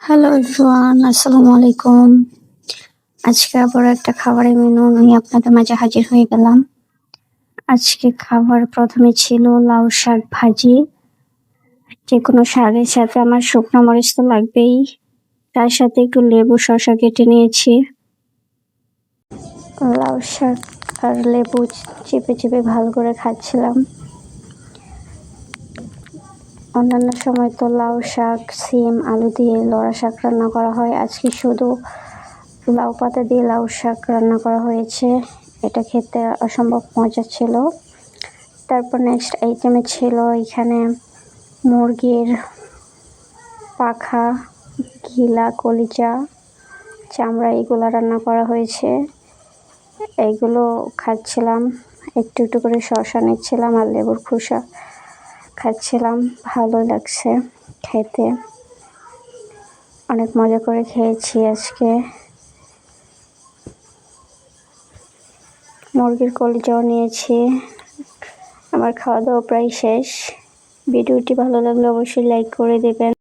Hello everyone, আসসালামু আলাইকুম। আজকে আবার একটা খাবারের মেনু নিয়ে আপনাদের মাঝে হাজির হয়ে গেলাম। আজকে খাবার প্রথমে ছিল লাউ শাক ভাজি। যেকোনো শাকের সাথে আমার শুকনো মরিচ তো লাগবেই, তার সাথে একটু লেবু শসা কেটে নিয়েছি। লাউ শাক আর লেবু চিপে চিপে ভালো করে খাচ্ছিলাম। অন্যান্য সময় তো লাউ শাক, সিম, আলু দিয়ে লড়া শাক রান্না করা হয়। আজকে শুধু লাউ পাতা দিয়ে লাউ শাক রান্না করা হয়েছে। এটা খেতে অসম্ভব মজা ছিল। তারপর নেক্সট আইটেমে ছিল এখানে মুরগির পাখা, ঘিলা, কলিজা, চামড়া এগুলো রান্না করা হয়েছে। এইগুলো খাচ্ছিলাম, একটু একটু করে শসা নিচ্ছিলাম আর লেবুর খোসা খাচ্ছিলাম। ভালো লাগছে খেতে, অনেক মজা করে খেয়েছি আজকে। মুরগির কলিজাও নিয়েছি। আমার খাওয়া দাওয়া প্রায় শেষ। ভিডিওটি ভালো লাগলে অবশ্যই লাইক করে দেবেন।